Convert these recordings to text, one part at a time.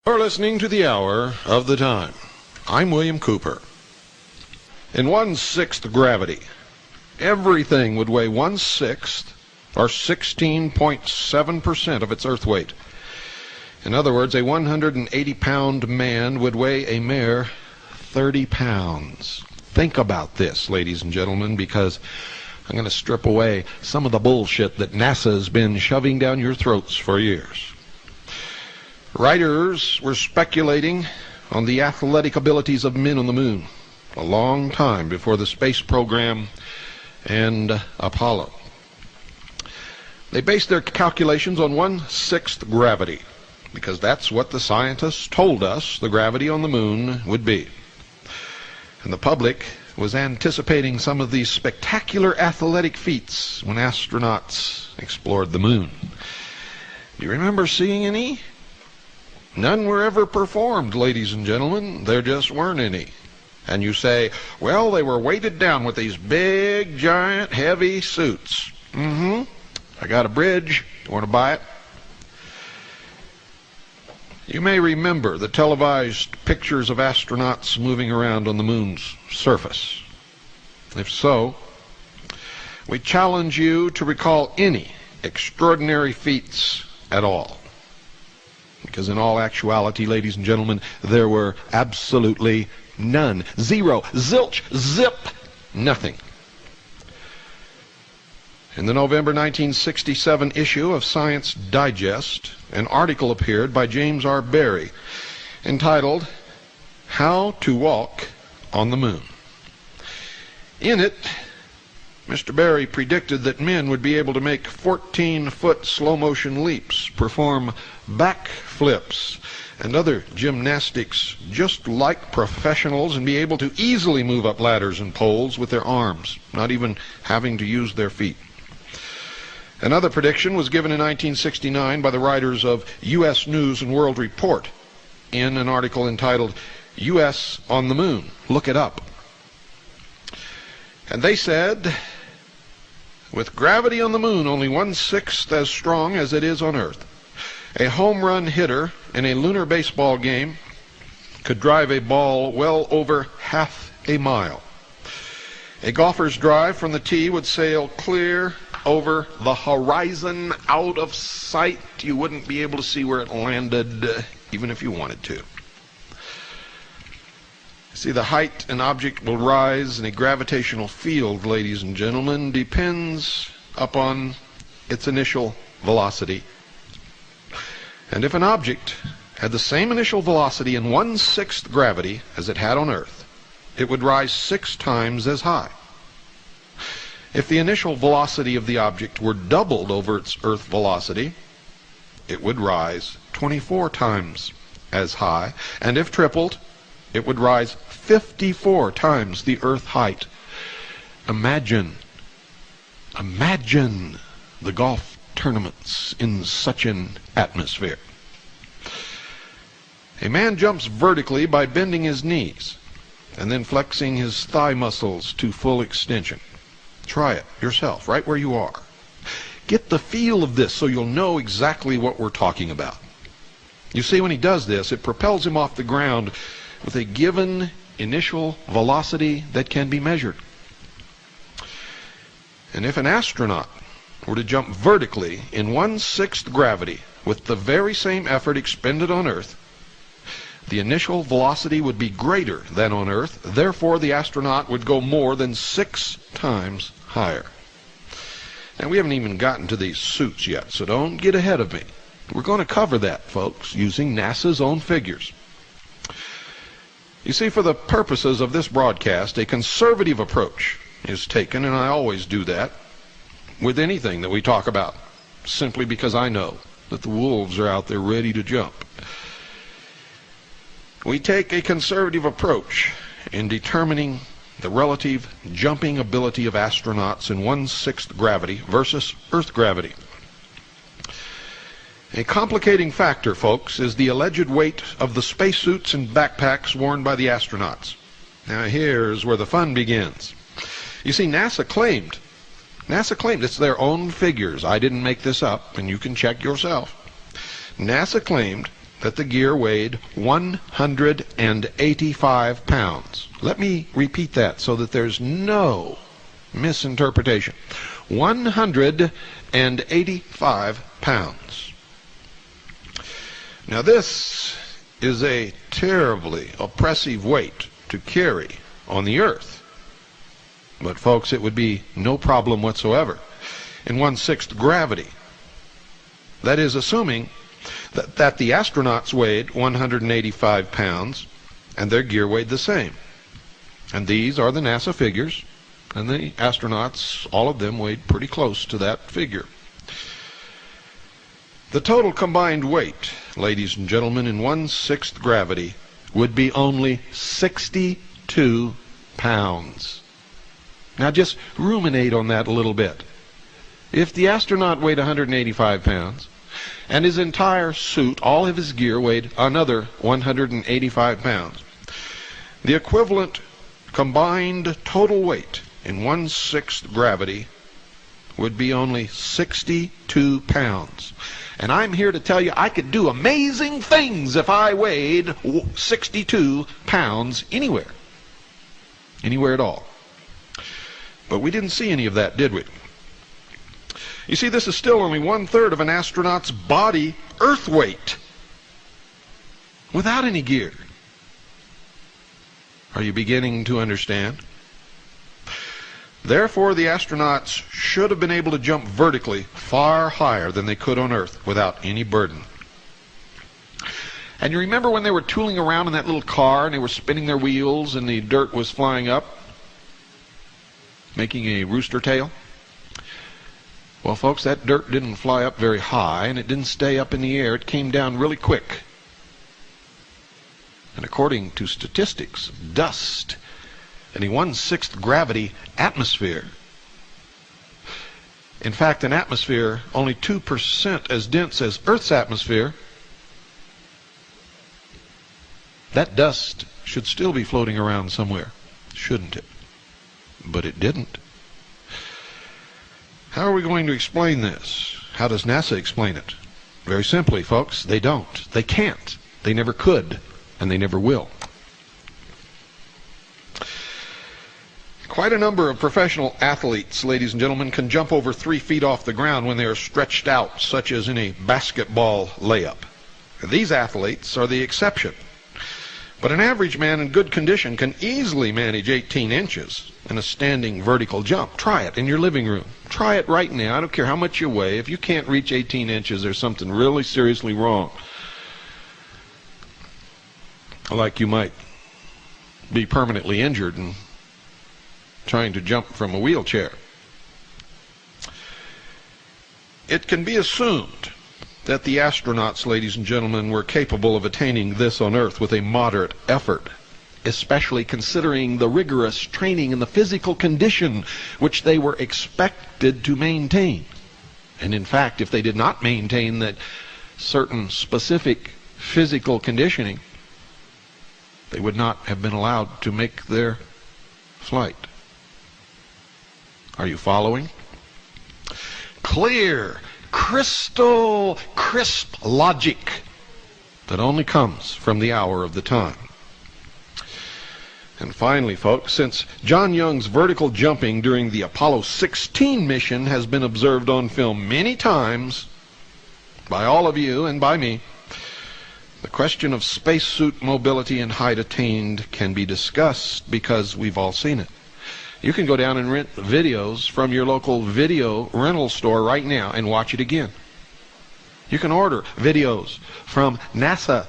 You're listening to the Hour of the Time. I'm William Cooper. In 1/6 gravity, everything would weigh 1/6, or 16.7% of its earth weight. In other words, a 180-pound man would weigh a mere 30 pounds. Think about this, ladies and gentlemen, because I'm going to strip away some of the bullshit that NASA's been shoving down your throats for years. Writers were speculating on the athletic abilities of men on the moon a long time before the space program and Apollo. They based their calculations on 1/6 gravity, because that's what the scientists told us the gravity on the moon would be. And the public was anticipating some of these spectacular athletic feats when astronauts explored the moon. Do you remember seeing any? None were ever performed, ladies and gentlemen. There just weren't any. And you say, well, they were weighted down with these big, giant, heavy suits. I got a bridge. You want to buy it? You may remember the televised pictures of astronauts moving around on the moon's surface. If so, we challenge you to recall any extraordinary feats at all. Because in all actuality, ladies and gentlemen, there were absolutely none. Zero. Zilch. Zip. Nothing. In the November 1967 issue of Science Digest, an article appeared by James R. Barrie entitled, How to Walk on the Moon. In it, Mr. Barrie predicted that men would be able to make 14-foot slow-motion leaps, perform backflips, and other gymnastics just like professionals, and be able to easily move up ladders and poles with their arms, not even having to use their feet. Another prediction was given in 1969 by the writers of U.S. News and World Report in an article entitled, U.S. on the Moon. Look it up. And they said, with gravity on the moon only 1/6 as strong as it is on Earth, a home run hitter in a lunar baseball game could drive a ball well over half a mile. A golfer's drive from the tee would sail clear over the horizon, out of sight. You wouldn't be able to see where it landed, even if you wanted to. See, the height an object will rise in a gravitational field, ladies and gentlemen, depends upon its initial velocity. And if an object had the same initial velocity in 1/6 gravity as it had on Earth, it would rise 6 times as high. If the initial velocity of the object were doubled over its Earth velocity, it would rise 24 times as high. And if tripled, it would rise 54 times the Earth height. Imagine the golf tournaments in such an atmosphere. A man jumps vertically by bending his knees and then flexing his thigh muscles to full extension. Try it yourself, right where you are. Get the feel of this so you'll know exactly what we're talking about. You see, when he does this, it propels him off the ground with a given initial velocity that can be measured. And if an astronaut were to jump vertically in 1/6 gravity with the very same effort expended on Earth, the initial velocity would be greater than on Earth. Therefore, the astronaut would go more than 6 times higher. Now, we haven't even gotten to these suits yet, so don't get ahead of me. We're going to cover that, folks, using NASA's own figures. You see, for the purposes of this broadcast, a conservative approach is taken, and I always do that with anything that we talk about, simply because I know that the wolves are out there ready to jump. We take a conservative approach in determining the relative jumping ability of astronauts in 1/6 gravity versus Earth gravity. A complicating factor, folks, is the alleged weight of the spacesuits and backpacks worn by the astronauts. Now here's where the fun begins. You see, NASA claimed, it's their own figures. I didn't make this up, and you can check yourself. NASA claimed that the gear weighed 185 pounds. Let me repeat that so that there's no misinterpretation. 185 pounds. Now this is a terribly oppressive weight to carry on the earth. But folks, it would be no problem whatsoever in 1/6 gravity. That is assuming that the astronauts weighed 185 pounds and their gear weighed the same. And these are the NASA figures, and the astronauts, all of them, weighed pretty close to that figure. The total combined weight, ladies and gentlemen, in 1/6 gravity would be only 62 pounds. Now just ruminate on that a little bit. If the astronaut weighed 185 pounds, and his entire suit, all of his gear, weighed another 185 pounds, the equivalent combined total weight in 1/6 gravity would be only 62 pounds. And I'm here to tell you I could do amazing things if I weighed 62 pounds anywhere. Anywhere at all. But we didn't see any of that, did we? You see, this is still only 1/3 of an astronaut's body Earth weight, without any gear. Are you beginning to understand? Therefore, the astronauts should have been able to jump vertically far higher than they could on Earth without any burden. And you remember when they were tooling around in that little car and they were spinning their wheels and the dirt was flying up, making a rooster tail? Well, folks, that dirt didn't fly up very high, and it didn't stay up in the air. It came down really quick. And according to statistics, dust in a 1/6 gravity atmosphere, in fact, an atmosphere only 2% as dense as Earth's atmosphere, that dust should still be floating around somewhere, shouldn't it? But it didn't. How are we going to explain this? How does NASA explain it? Very simply, folks, they don't. They can't. They never could, and they never will. Quite a number of professional athletes, ladies and gentlemen, can jump over 3 feet off the ground when they are stretched out, such as in a basketball layup. These athletes are the exception. But an average man in good condition can easily manage 18 inches in a standing vertical jump. Try it in your living room. Try it right now. I don't care how much you weigh. If you can't reach 18 inches, there's something really seriously wrong. Like you might be permanently injured and trying to jump from a wheelchair. It can be assumed that the astronauts, ladies and gentlemen, were capable of attaining this on Earth with a moderate effort, especially considering the rigorous training and the physical condition which they were expected to maintain. And in fact, if they did not maintain that certain specific physical conditioning, they would not have been allowed to make their flight. Are you following? Clear, crystal crisp logic that only comes from the hour of the time. And finally, folks, since John Young's vertical jumping during the Apollo 16 mission has been observed on film many times by all of you and by me, the question of spacesuit mobility and height attained can be discussed because we've all seen it. You can go down and rent videos from your local video rental store right now and watch it again. You can order videos from NASA.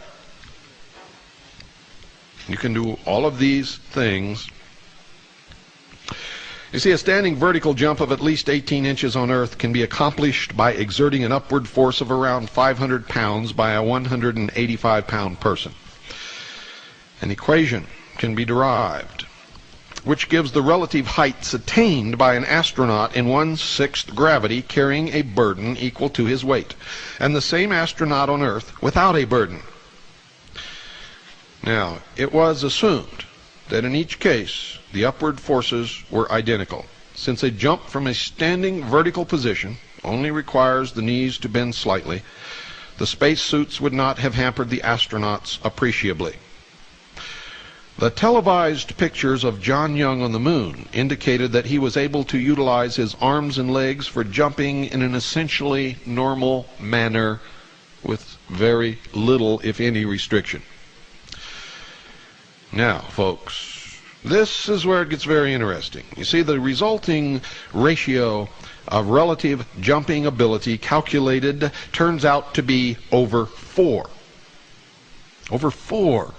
You can do all of these things. You see, a standing vertical jump of at least 18 inches on Earth can be accomplished by exerting an upward force of around 500 pounds by a 185-pound person. An equation can be derived which gives the relative heights attained by an astronaut in 1/6 gravity carrying a burden equal to his weight, and the same astronaut on Earth without a burden. Now, it was assumed that in each case the upward forces were identical, since a jump from a standing vertical position only requires the knees to bend slightly. the spacesuits would not have hampered the astronauts appreciably. The televised pictures of John Young on the moon indicated that he was able to utilize his arms and legs for jumping in an essentially normal manner with very little, if any, restriction. Now, folks, this is where it gets very interesting. You see, the resulting ratio of relative jumping ability calculated turns out to be over 4. Over 4.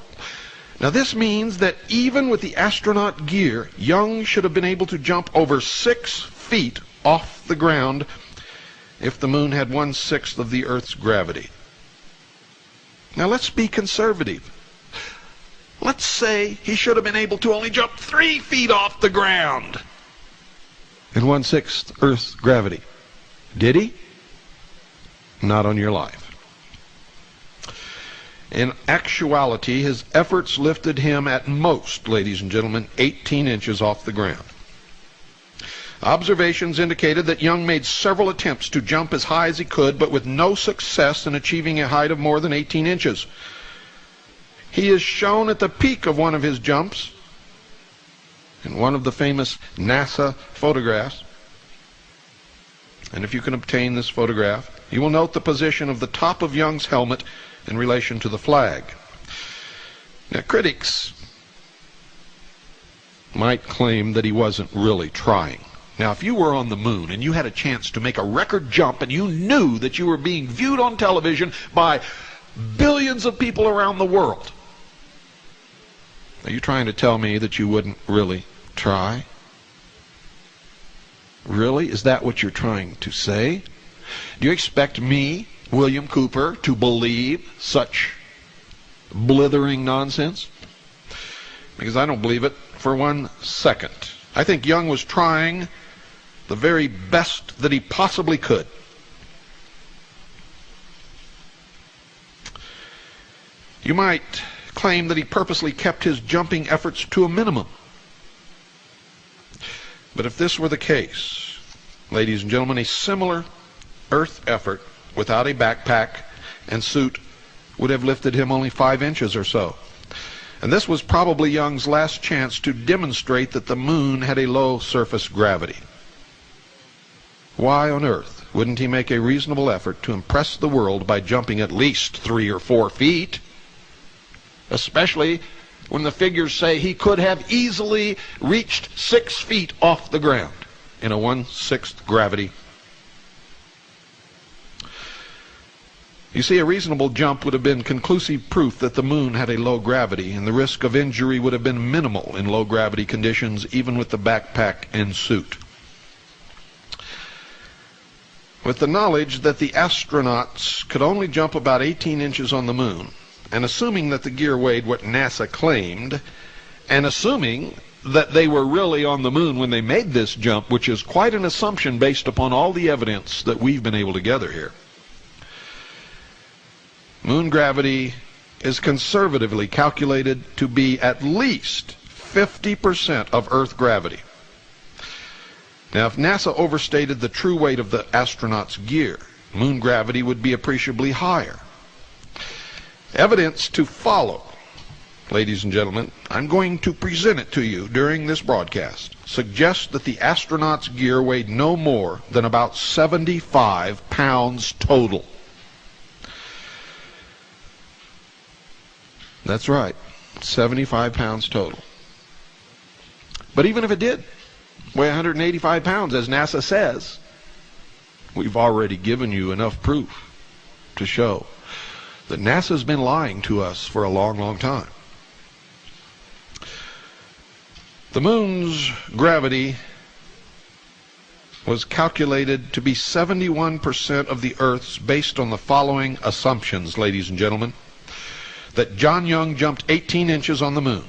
Now, this means that even with the astronaut gear, Young should have been able to jump over 6 feet off the ground if the moon had 1/6 of the Earth's gravity. Now, let's be conservative. Let's say he should have been able to only jump 3 feet off the ground in 1/6 Earth's gravity. Did he? Not on your life. In actuality, his efforts lifted him at most, ladies and gentlemen, 18 inches off the ground. Observations indicated that Young made several attempts to jump as high as he could, but with no success in achieving a height of more than 18 inches. He is shown at the peak of one of his jumps in one of the famous NASA photographs. And if you can obtain this photograph, you will note the position of the top of Young's helmet in relation to the flag. Now, critics might claim that he wasn't really trying. Now, if you were on the moon and you had a chance to make a record jump and you knew that you were being viewed on television by billions of people around the world, are you trying to tell me that you wouldn't really try? Really? Is that what you're trying to say? Do you expect me, William Cooper, to believe such blithering nonsense? Because I don't believe it for 1 second. I think Young was trying the very best that he possibly could. You might claim that he purposely kept his jumping efforts to a minimum. But if this were the case, ladies and gentlemen, a similar Earth effort without a backpack and suit would have lifted him only 5 inches or so. And this was probably Young's last chance to demonstrate that the moon had a low surface gravity. Why on earth wouldn't he make a reasonable effort to impress the world by jumping at least 3 or 4 feet? Especially when the figures say he could have easily reached 6 feet off the ground in a 1/6 gravity. You see, a reasonable jump would have been conclusive proof that the moon had a low gravity, and the risk of injury would have been minimal in low gravity conditions, even with the backpack and suit. With the knowledge that the astronauts could only jump about 18 inches on the moon, and assuming that the gear weighed what NASA claimed, and assuming that they were really on the moon when they made this jump, which is quite an assumption based upon all the evidence that we've been able to gather here, moon gravity is conservatively calculated to be at least 50% of Earth gravity. Now, if NASA overstated the true weight of the astronauts' gear, moon gravity would be appreciably higher. Evidence to follow, ladies and gentlemen, I'm going to present it to you during this broadcast, suggests that the astronauts' gear weighed no more than about 75 pounds total. That's right, 75 pounds total. But even if it did weigh 185 pounds, as NASA says, we've already given you enough proof to show that NASA's been lying to us for a long, long time. The moon's gravity was calculated to be 71% of the Earth's based on the following assumptions, ladies and gentlemen. That John Young jumped 18 inches on the moon.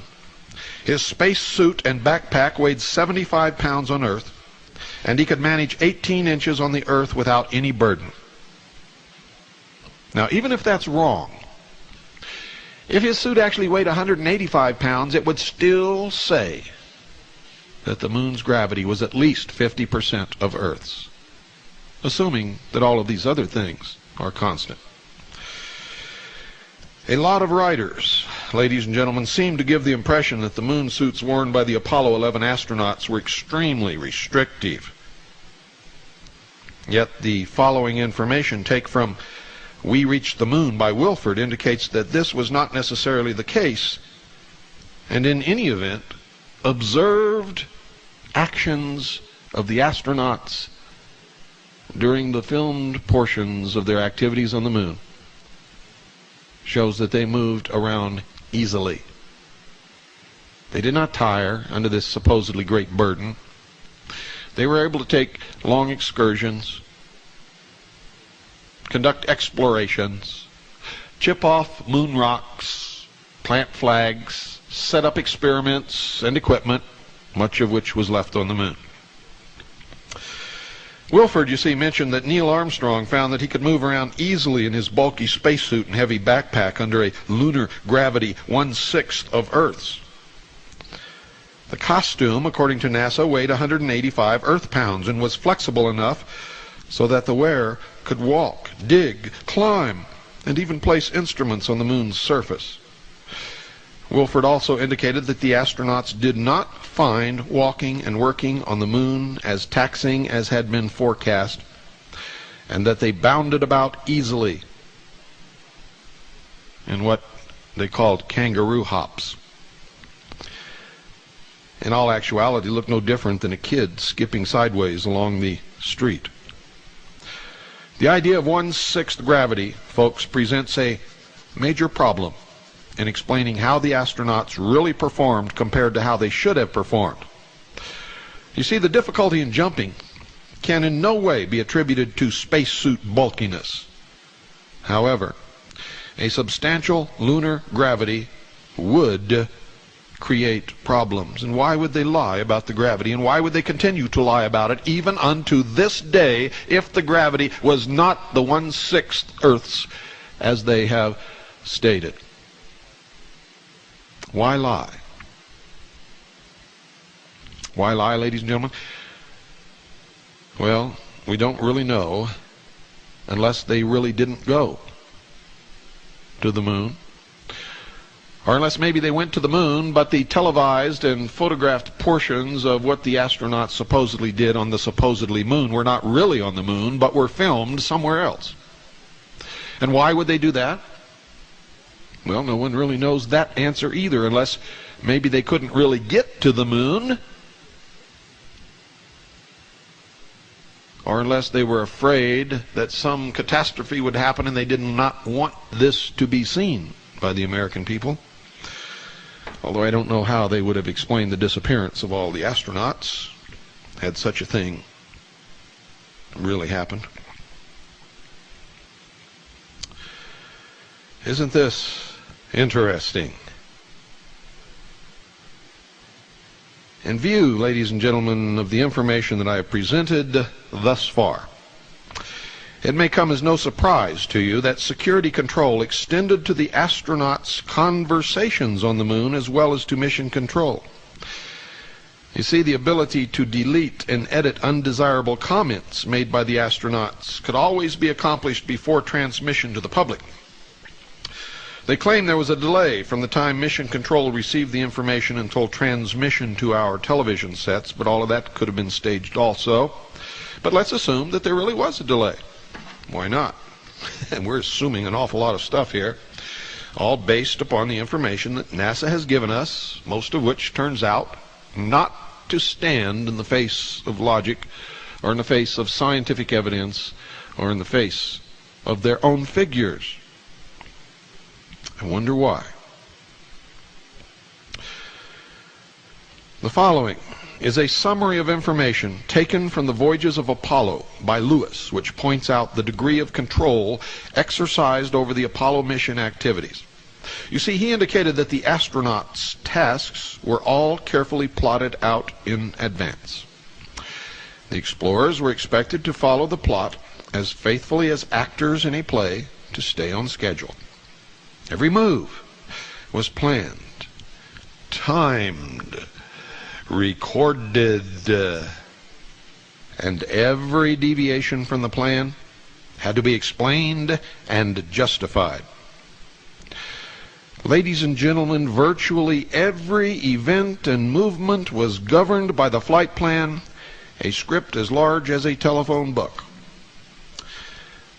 His space suit and backpack weighed 75 pounds on Earth, and he could manage 18 inches on the Earth without any burden. Now, even if that's wrong, if his suit actually weighed 185 pounds, it would still say that the moon's gravity was at least 50% of Earth's, assuming that all of these other things are constant. A lot of writers, ladies and gentlemen, seem to give the impression that the moon suits worn by the Apollo 11 astronauts were extremely restrictive. Yet the following information, taken from We Reached the Moon by Wilford, indicates that this was not necessarily the case, and in any event, observed actions of the astronauts during the filmed portions of their activities on the moon shows that they moved around easily. They did not tire under this supposedly great burden. They were able to take long excursions, conduct explorations, chip off moon rocks, plant flags, set up experiments and equipment, much of which was left on the moon. Wilford, you see, mentioned that Neil Armstrong found that he could move around easily in his bulky spacesuit and heavy backpack under a lunar gravity 1/6 of Earth's. The costume, according to NASA, weighed 185 Earth pounds and was flexible enough so that the wearer could walk, dig, climb, and even place instruments on the moon's surface. Wilford also indicated that the astronauts did not find walking and working on the moon as taxing as had been forecast, and that they bounded about easily in what they called kangaroo hops. In all actuality, looked no different than a kid skipping sideways along the street. The idea of 1/6 gravity, folks, presents a major problem in explaining how the astronauts really performed compared to how they should have performed. You see, the difficulty in jumping can in no way be attributed to spacesuit bulkiness. However, a substantial lunar gravity would create problems. And why would they lie about the gravity? And why would they continue to lie about it even unto this day if the gravity was not the 1/6 Earth's as they have stated? Why lie? Why lie, ladies and gentlemen? Well, we don't really know unless they really didn't go to the moon. Or unless maybe they went to the moon, but the televised and photographed portions of what the astronauts supposedly did on the supposedly moon were not really on the moon, but were filmed somewhere else. And why would they do that? Well, no one really knows that answer either, unless maybe they couldn't really get to the moon, or unless they were afraid that some catastrophe would happen and they did not want this to be seen by the American people. Although I don't know how they would have explained the disappearance of all the astronauts had such a thing really happened. Isn't this interesting? In view, ladies and gentlemen, of the information that I have presented thus far, it may come as no surprise to you that security control extended to the astronauts' conversations on the moon as well as to mission control. You see, the ability to delete and edit undesirable comments made by the astronauts could always be accomplished before transmission to the public. They claim there was a delay from the time Mission Control received the information until transmission to our television sets, but all of that could have been staged also. But let's assume that there really was a delay. Why not? And we're assuming an awful lot of stuff here, all based upon the information that NASA has given us, most of which turns out not to stand in the face of logic, or in the face of scientific evidence, or in the face of their own figures. I wonder why. The following is a summary of information taken from the Voyages of Apollo by Lewis, which points out the degree of control exercised over the Apollo mission activities. You see, he indicated that the astronauts' tasks were all carefully plotted out in advance. The explorers were expected to follow the plot as faithfully as actors in a play to stay on schedule. Every move was planned, timed, recorded, and every deviation from the plan had to be explained and justified. Ladies and gentlemen, virtually every event and movement was governed by the flight plan, a script as large as a telephone book.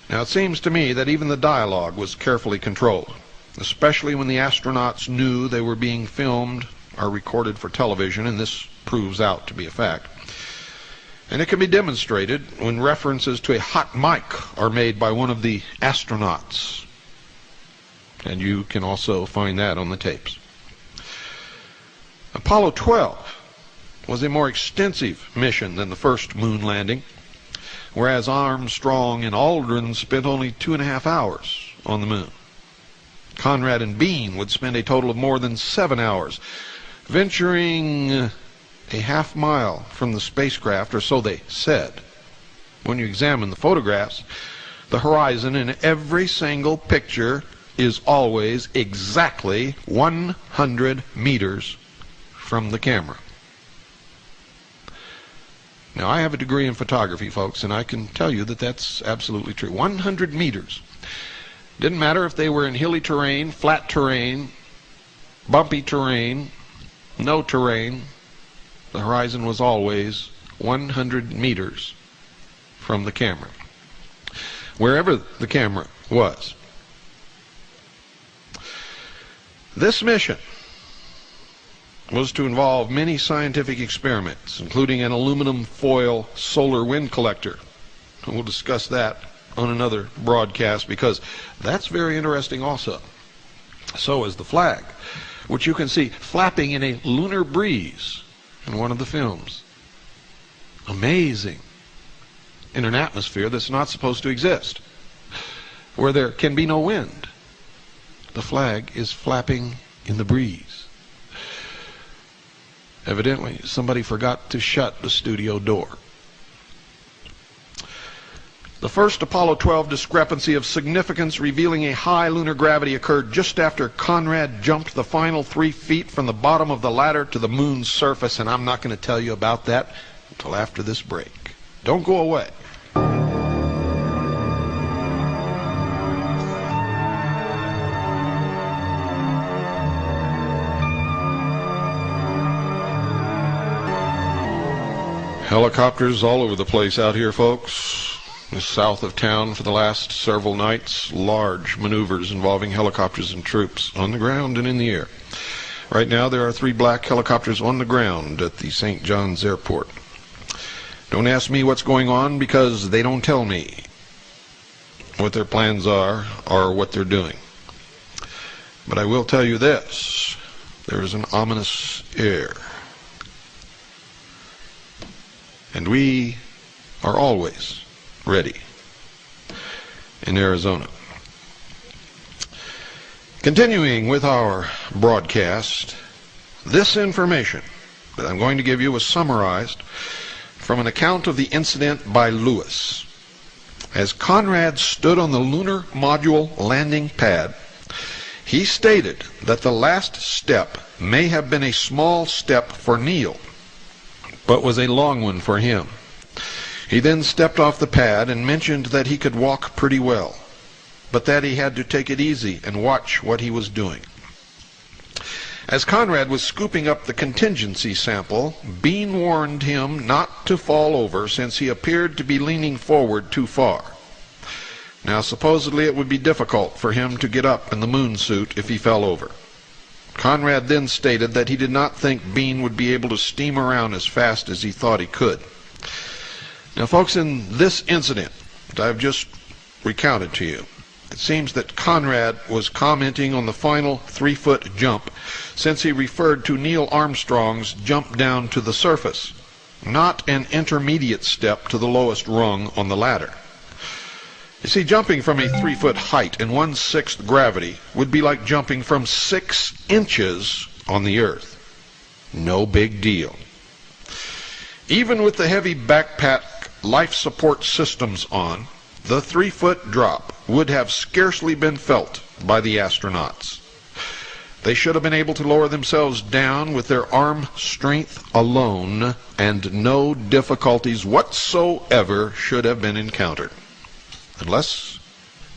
Now, it seems to me that even the dialogue was carefully controlled, especially when the astronauts knew they were being filmed or recorded for television, and this proves out to be a fact. And it can be demonstrated when references to a hot mic are made by one of the astronauts. And you can also find that on the tapes. Apollo 12 was a more extensive mission than the first moon landing, whereas Armstrong and Aldrin spent only 2.5 hours on the moon. Conrad and Bean would spend a total of more than 7 hours, venturing a half-mile from the spacecraft, or so they said. When you examine the photographs, the horizon in every single picture is always exactly 100 meters from the camera. Now, I have a degree in photography, folks, and I can tell you that that's absolutely true. 100 meters. Didn't matter if they were in hilly terrain, flat terrain, bumpy terrain, no terrain. The horizon was always 100 meters from the camera, wherever the camera was. This mission was to involve many scientific experiments, including an aluminum foil solar wind collector. And we'll discuss that on another broadcast, because that's very interesting also. So is the flag, which you can see flapping in a lunar breeze in one of the films. Amazing. In an atmosphere that's not supposed to exist, where there can be no wind. The flag is flapping in the breeze. Evidently, somebody forgot to shut the studio door. The first Apollo 12 discrepancy of significance revealing a high lunar gravity occurred just after Conrad jumped the final 3 feet from the bottom of the ladder to the moon's surface, and I'm not going to tell you about that until after this break. Don't go away. Helicopters all over the place out here, folks. South of town for the last several nights, large maneuvers involving helicopters and troops on the ground and in the air. Right now there are 3 black helicopters on the ground at the St. John's Airport. Don't ask me what's going on, because they don't tell me what their plans are or what they're doing. But I will tell you this: there is an ominous air. And we are always ready in Arizona. Continuing with our broadcast, this information that I'm going to give you was summarized from an account of the incident by Lewis. As Conrad stood on the lunar module landing pad, he stated that the last step may have been a small step for Neil, but was a long one for him. He then stepped off the pad and mentioned that he could walk pretty well, but that he had to take it easy and watch what he was doing. As Conrad was scooping up the contingency sample, Bean warned him not to fall over, since he appeared to be leaning forward too far. Now, supposedly it would be difficult for him to get up in the moon suit if he fell over. Conrad then stated that he did not think Bean would be able to steam around as fast as he thought he could. Now, folks, in this incident that I've just recounted to you, it seems that Conrad was commenting on the final 3-foot jump, since he referred to Neil Armstrong's jump down to the surface, not an intermediate step to the lowest rung on the ladder. You see, jumping from a 3-foot height in 1/6 gravity would be like jumping from 6 inches on the Earth. No big deal. Even with the heavy backpack life support systems on, the 3-foot drop would have scarcely been felt by the astronauts. They should have been able to lower themselves down with their arm strength alone, and no difficulties whatsoever should have been encountered. Unless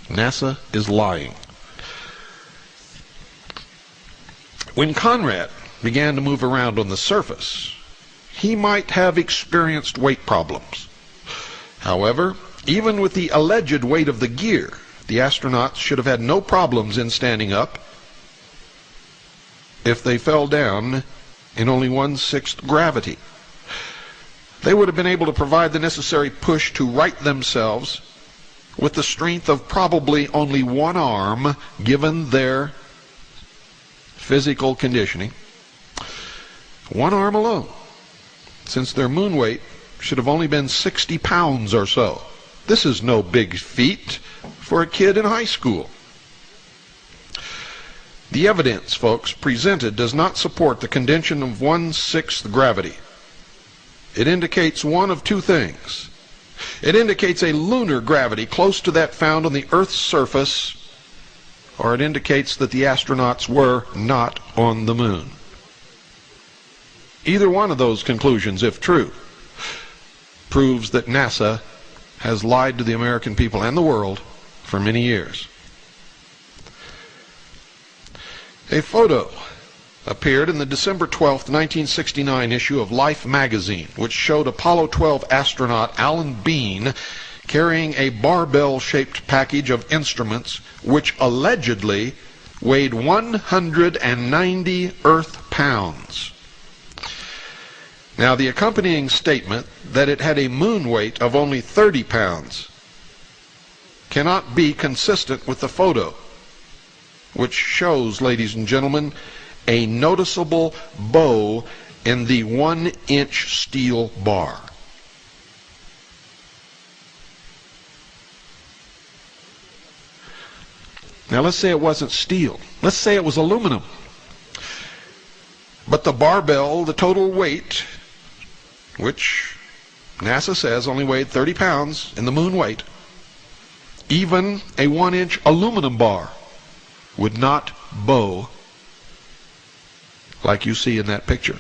NASA is lying. When Conrad began to move around on the surface, he might have experienced weight problems. However, even with the alleged weight of the gear, the astronauts should have had no problems in standing up if they fell down in only 1/6 gravity. They would have been able to provide the necessary push to right themselves with the strength of probably only one arm, given their physical conditioning. One arm alone, since their moon weight should have only been 60 pounds or so. This is no big feat for a kid in high school. The evidence, folks, presented does not support the condition of 1/6 gravity. It indicates one of two things. It indicates a lunar gravity close to that found on the Earth's surface, or it indicates that the astronauts were not on the moon. Either one of those conclusions, if true, proves that NASA has lied to the American people and the world for many years. A photo appeared in the December 12, 1969 issue of Life magazine, which showed Apollo 12 astronaut Alan Bean carrying a barbell-shaped package of instruments which allegedly weighed 190 Earth pounds. Now, the accompanying statement that it had a moon weight of only 30 pounds cannot be consistent with the photo, which shows, ladies and gentlemen, a noticeable bow in the 1-inch steel bar. Now, let's say it wasn't steel. Let's say it was aluminum. But the barbell, the total weight, which NASA says only weighed 30 pounds in the moon weight, even a 1-inch aluminum bar would not bow like you see in that picture.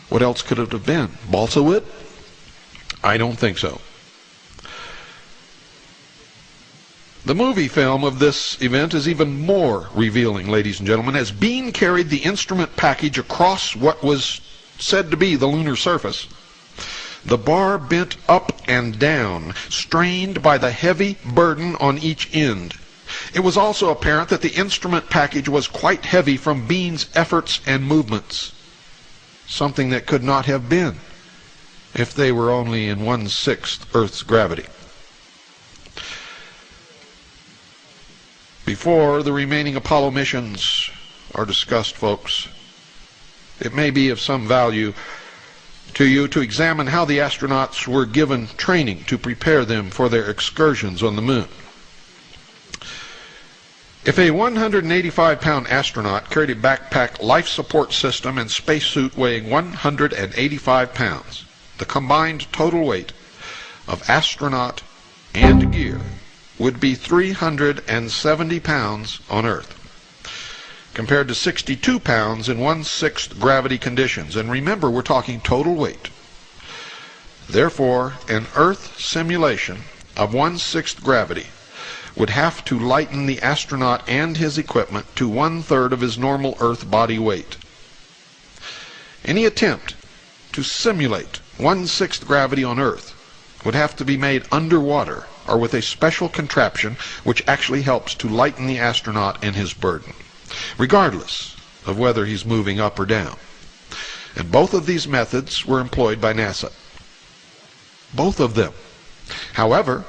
What else could it have been? Balsa wood? I don't think so. The movie film of this event is even more revealing, ladies and gentlemen, as Bean carried the instrument package across what was said to be the lunar surface. The bar bent up and down, strained by the heavy burden on each end. It was also apparent that the instrument package was quite heavy from Bean's efforts and movements, something that could not have been if they were only in 1/6 Earth's gravity. Before the remaining Apollo missions are discussed, folks, it may be of some value to you to examine how the astronauts were given training to prepare them for their excursions on the moon. If a 185-pound astronaut carried a backpack, life support system, and spacesuit weighing 185 pounds, the combined total weight of astronaut and gear would be 370 pounds on Earth, compared to 62 pounds in 1/6 gravity conditions. And remember, we're talking total weight. Therefore, an Earth simulation of 1/6 gravity would have to lighten the astronaut and his equipment to 1/3 of his normal Earth body weight. Any attempt to simulate 1/6 gravity on Earth would have to be made underwater or with a special contraption which actually helps to lighten the astronaut and his burden, regardless of whether he's moving up or down. And both of these methods were employed by NASA. Both of them. However,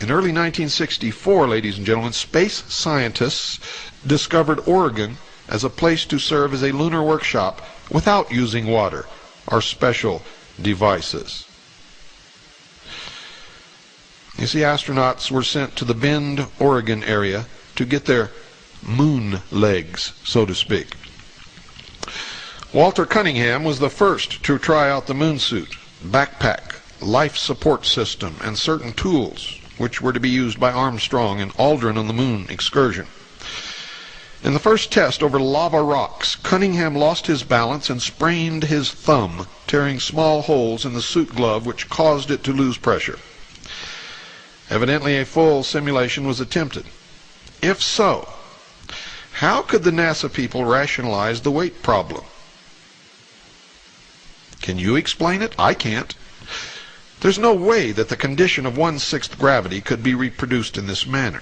in early 1964, ladies and gentlemen, space scientists discovered Oregon as a place to serve as a lunar workshop without using water or special devices. You see, astronauts were sent to the Bend, Oregon area to get their moon legs, so to speak. Walter Cunningham was the first to try out the moon suit, backpack, life support system, and certain tools which were to be used by Armstrong and Aldrin on the moon excursion. In the first test over lava rocks, Cunningham lost his balance and sprained his thumb, tearing small holes in the suit glove which caused it to lose pressure. Evidently a full simulation was attempted. If so, how could the NASA people rationalize the weight problem? Can you explain it? I can't. There's no way that the condition of 1/6 gravity could be reproduced in this manner.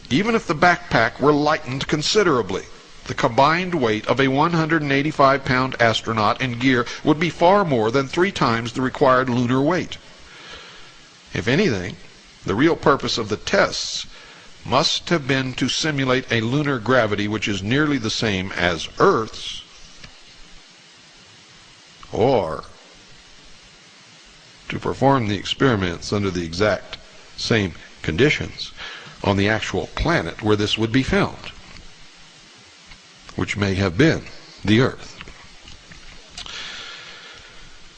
Even if the backpack were lightened considerably, the combined weight of a 185-pound astronaut in gear would be far more than 3 times the required lunar weight. If anything, the real purpose of the tests must have been to simulate a lunar gravity which is nearly the same as Earth's, or to perform the experiments under the exact same conditions on the actual planet where this would be filmed, which may have been the Earth.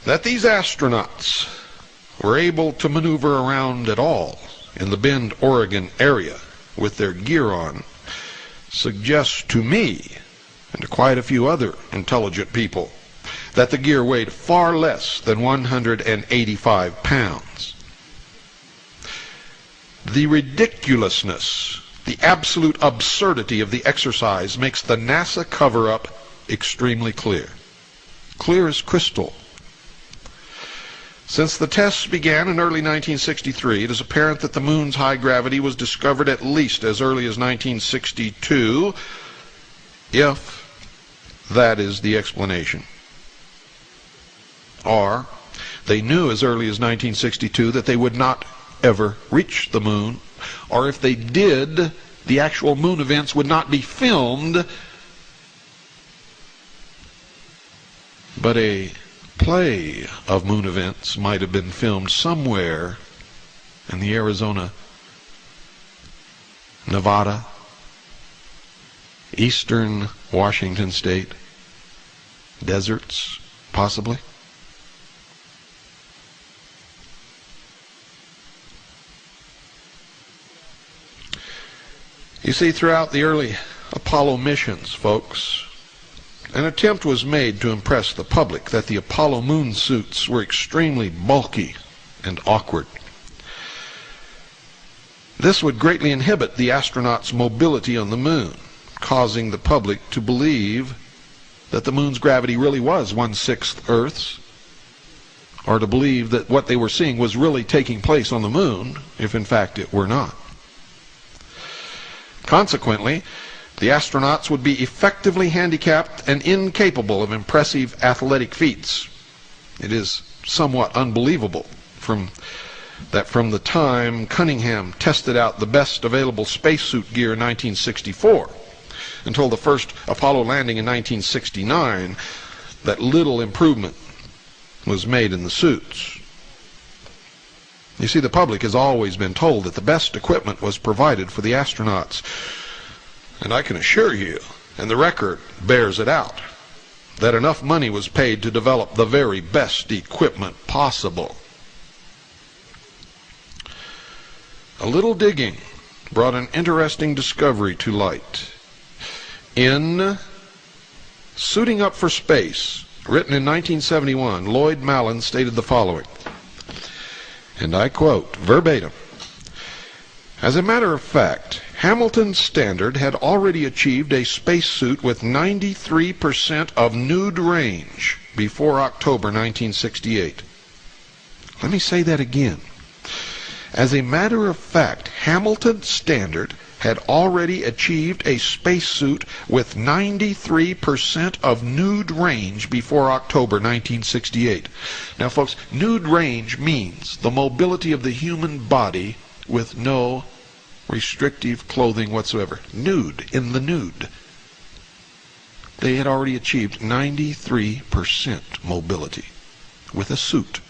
That these astronauts were able to maneuver around at all in the Bend, Oregon area with their gear on suggests to me, and to quite a few other intelligent people, that the gear weighed far less than 185 pounds. The ridiculousness, the absolute absurdity of the exercise makes the NASA cover-up extremely clear. Clear as crystal. Since the tests began in early 1963, it is apparent that the moon's high gravity was discovered at least as early as 1962, if that is the explanation. Or they knew as early as 1962 that they would not ever reach the moon, or if they did, the actual moon events would not be filmed, but a play of moon events might have been filmed somewhere in the Arizona, Nevada, eastern Washington state deserts, possibly. You see, throughout the early Apollo missions, folks, an attempt was made to impress the public that the Apollo moon suits were extremely bulky and awkward. This would greatly inhibit the astronauts' mobility on the moon, causing the public to believe that the moon's gravity really was 1/6 Earth's, or to believe that what they were seeing was really taking place on the moon, if in fact it were not. Consequently, the astronauts would be effectively handicapped and incapable of impressive athletic feats. It is somewhat unbelievable that from the time Cunningham tested out the best available spacesuit gear in 1964 until the first Apollo landing in 1969, that little improvement was made in the suits. You see, the public has always been told that the best equipment was provided for the astronauts. And I can assure you, and the record bears it out, that enough money was paid to develop the very best equipment possible. A little digging brought an interesting discovery to light. In Suiting Up for Space, written in 1971, Lloyd Malin stated the following, and I quote verbatim, "As a matter of fact, Hamilton's Standard had already achieved a spacesuit with 93% of nude range before October 1968. Let me say that again. As a matter of fact, Hamilton's Standard had already achieved a spacesuit with 93% of nude range before October 1968. Now, folks, nude range means the mobility of the human body with no restrictive clothing whatsoever. Nude, in the nude. They had already achieved 93% mobility with a suit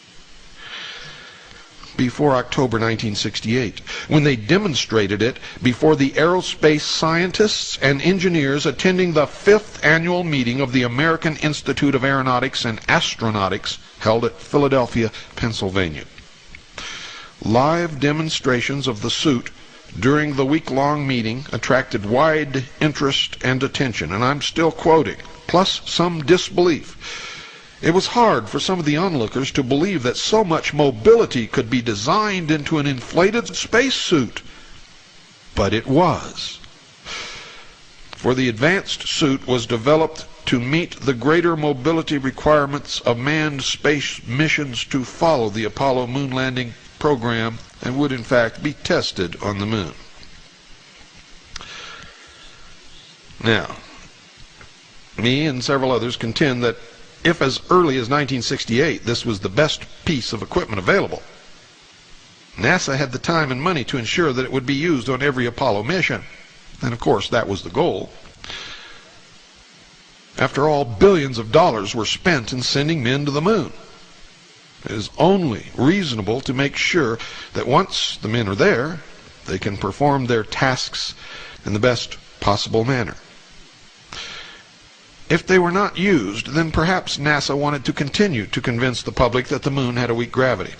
before October 1968, when they demonstrated it before the aerospace scientists and engineers attending the 5th annual meeting of the American Institute of Aeronautics and Astronautics held at Philadelphia, Pennsylvania. Live demonstrations of the suit during the week-long meeting attracted wide interest and attention, and I'm still quoting, plus some disbelief. It was hard for some of the onlookers to believe that so much mobility could be designed into an inflated spacesuit. But it was. for the advanced suit was developed to meet the greater mobility requirements of manned space missions to follow the Apollo moon landing program and would in fact be tested on the moon. Now, me and several others contend that if as early as 1968 this was the best piece of equipment available, NASA had the time and money to ensure that it would be used on every Apollo mission. And of course, that was the goal. After all, billions of dollars were spent in sending men to the moon. It is only reasonable to make sure that once the men are there, they can perform their tasks in the best possible manner. If they were not used, then perhaps NASA wanted to continue to convince the public that the moon had a weak gravity.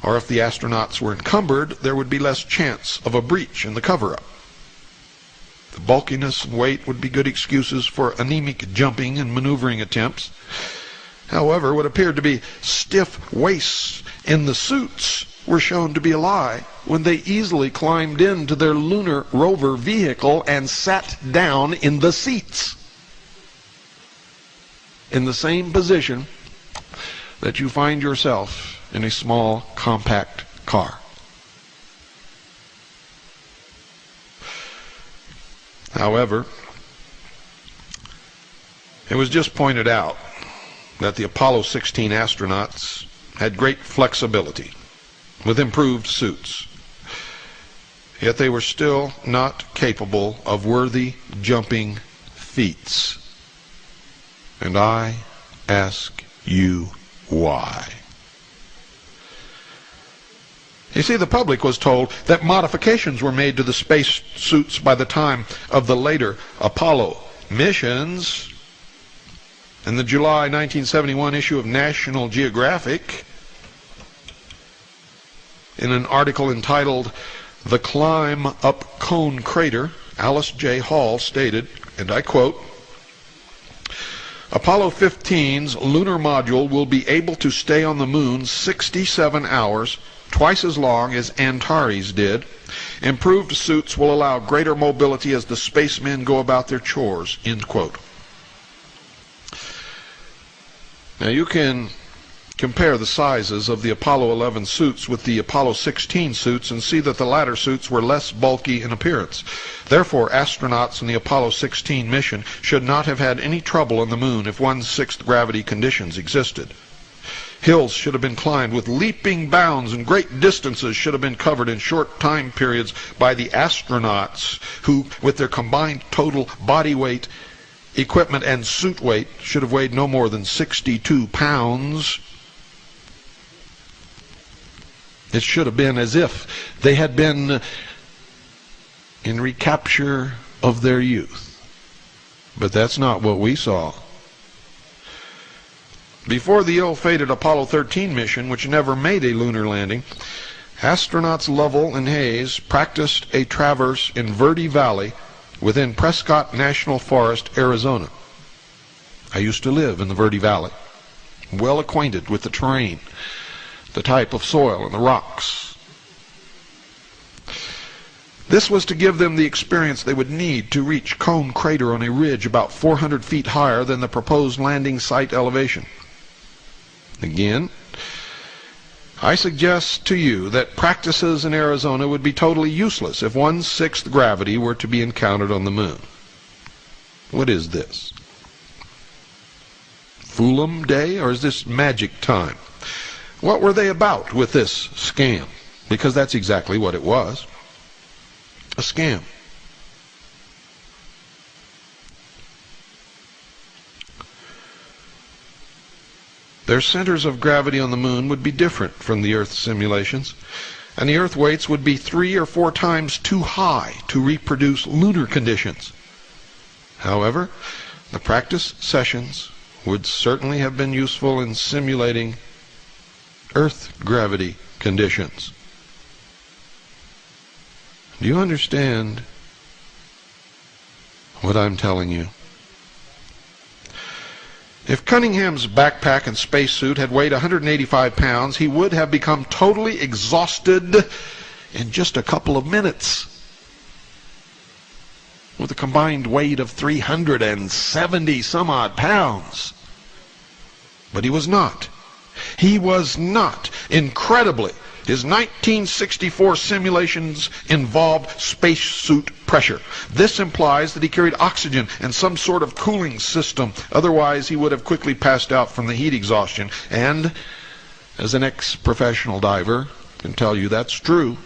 Or if the astronauts were encumbered, there would be less chance of a breach in the cover-up. The bulkiness and weight would be good excuses for anemic jumping and maneuvering attempts. However, what appeared to be stiff waists in the suits were shown to be a lie when they easily climbed into their lunar rover vehicle and sat down in the seats, in the same position that you find yourself in a small, compact car. However, it was just pointed out that the Apollo 16 astronauts had great flexibility with improved suits. Yet they were still not capable of worthy jumping feats. And I ask you why. You see, the public was told that modifications were made to the space suits by the time of the later Apollo missions. In the July 1971 issue of National Geographic, in an article entitled "The Climb Up Cone Crater," Alice J. Hall stated, and I quote, "Apollo 15's lunar module will be able to stay on the moon 67 hours, twice as long as Antares did. Improved suits will allow greater mobility as the spacemen go about their chores," end quote. Now you can compare the sizes of the Apollo 11 suits with the Apollo 16 suits and see that the latter suits were less bulky in appearance. Therefore, astronauts in the Apollo 16 mission should not have had any trouble on the moon if 1/6 gravity conditions existed. Hills should have been climbed with leaping bounds, and great distances should have been covered in short time periods by the astronauts who, with their combined total body weight, equipment, and suit weight, should have weighed no more than 62 pounds. It should have been as if they had been in recapture of their youth. But that's not what we saw. Before the ill-fated Apollo 13 mission, which never made a lunar landing, astronauts Lovell and Hayes practiced a traverse in Verde Valley within Prescott National Forest, Arizona. I used to live in the Verde Valley, well acquainted with the terrain, the type of soil, and the rocks. This was to give them the experience they would need to reach Cone Crater on a ridge about 400 feet higher than the proposed landing site elevation. Again, I suggest to you that practices in Arizona would be totally useless if 1/6 gravity were to be encountered on the moon. What is this? Foolum Day, or is this magic time? What were they about with this scam? Because that's exactly what it was. A scam. Their centers of gravity on the moon would be different from the Earth simulations, and the Earth weights would be 3 or 4 times too high to reproduce lunar conditions. However, the practice sessions would certainly have been useful in simulating Earth gravity conditions. Do you understand what I'm telling you? If Cunningham's backpack and spacesuit had weighed 185 pounds, he would have become totally exhausted in just a couple of minutes. with a combined weight of 370 some odd pounds. But he was not. He was not. Incredibly, his 1964 simulations involved spacesuit pressure. This implies that he carried oxygen and some sort of cooling system. Otherwise, he would have quickly passed out from the heat exhaustion. And, as an ex-professional diver, I can tell you that's true.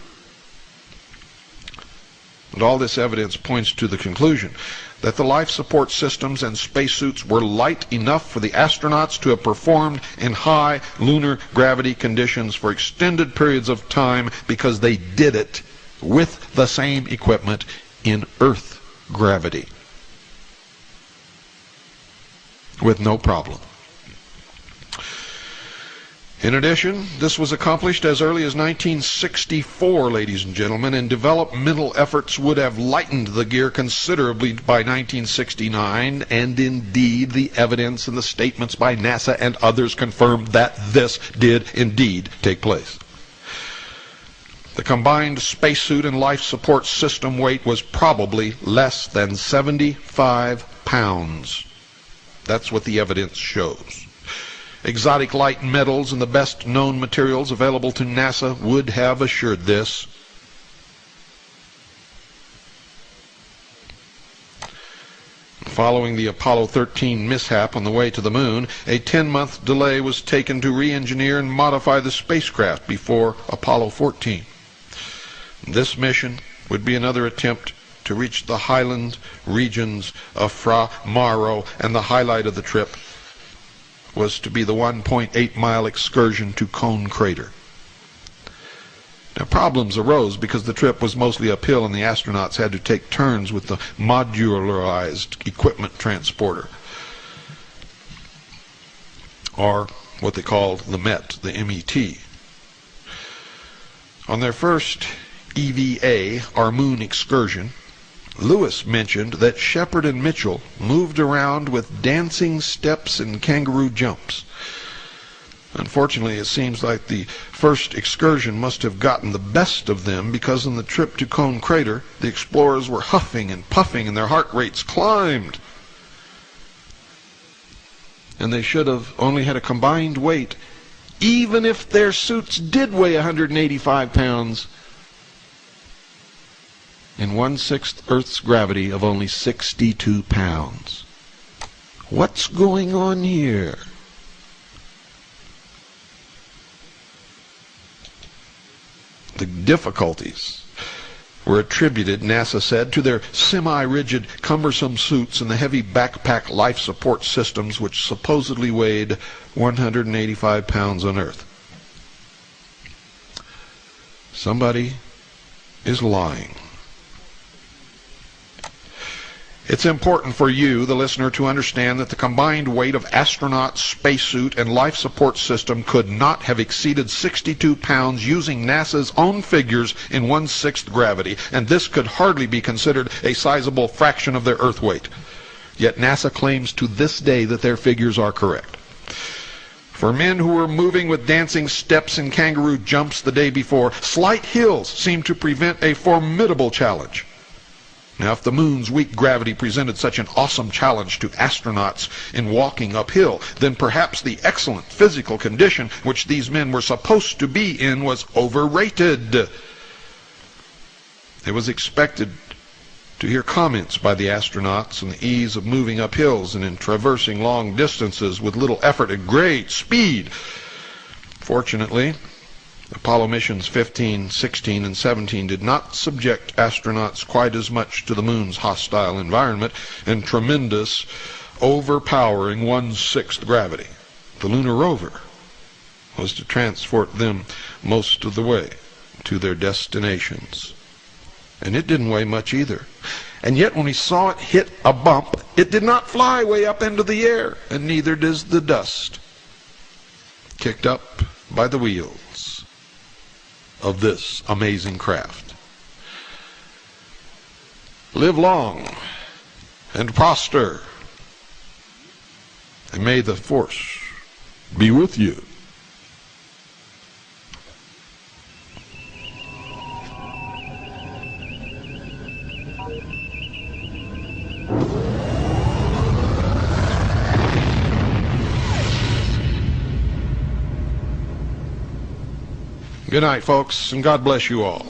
And all this evidence points to the conclusion that the life support systems and spacesuits were light enough for the astronauts to have performed in high lunar gravity conditions for extended periods of time because they did it with the same equipment in Earth gravity with no problem. In addition, this was accomplished as early as 1964, ladies and gentlemen, and developmental efforts would have lightened the gear considerably by 1969, and indeed the evidence and the statements by NASA and others confirmed that this did indeed take place. The combined spacesuit and life support system weight was probably less than 75 pounds. That's what the evidence shows. Exotic light metals and the best known materials available to NASA would have assured this. Following the Apollo 13 mishap on the way to the moon, a 10-month delay was taken to re-engineer and modify the spacecraft before Apollo 14. This mission would be another attempt to reach the highland regions of Fra Mauro, and the highlight of the trip was to be the 1.8-mile excursion to Cone Crater. Now, problems arose because the trip was mostly uphill and the astronauts had to take turns with the modularized equipment transporter, or what they called the MET, the MET. On their first EVA, or moon excursion, Lewis mentioned that Shepard and Mitchell moved around with dancing steps and kangaroo jumps. Unfortunately, it seems like the first excursion must have gotten the best of them, because on the trip to Cone Crater, the explorers were huffing and puffing and their heart rates climbed. And they should have only had a combined weight, even if their suits did weigh 185 pounds, in 1/6 Earth's gravity of only 62 pounds. What's going on here? The difficulties were attributed, NASA said, to their semi-rigid, cumbersome suits and the heavy backpack life support systems which supposedly weighed 185 pounds on Earth. Somebody is lying. It's important for you, the listener, to understand that the combined weight of astronaut, spacesuit, and life support system could not have exceeded 62 pounds using NASA's own figures in 1/6 gravity, and this could hardly be considered a sizable fraction of their Earth weight. Yet NASA claims to this day that their figures are correct. For men who were moving with dancing steps and kangaroo jumps the day before, slight hills seemed to prevent a formidable challenge. Now, if the moon's weak gravity presented such an awesome challenge to astronauts in walking uphill, then perhaps the excellent physical condition which these men were supposed to be in was overrated. It was expected to hear comments by the astronauts on the ease of moving up hills and in traversing long distances with little effort at great speed. Fortunately, Apollo missions 15, 16, and 17 did not subject astronauts quite as much to the moon's hostile environment and tremendous, overpowering 1/6 gravity. The lunar rover was to transport them most of the way to their destinations. And it didn't weigh much either. And yet when we saw it hit a bump, it did not fly way up into the air, and neither does the dust kicked up by the wheels of this amazing craft. Live long and prosper, and may the force be with you. Good night, folks, and God bless you all.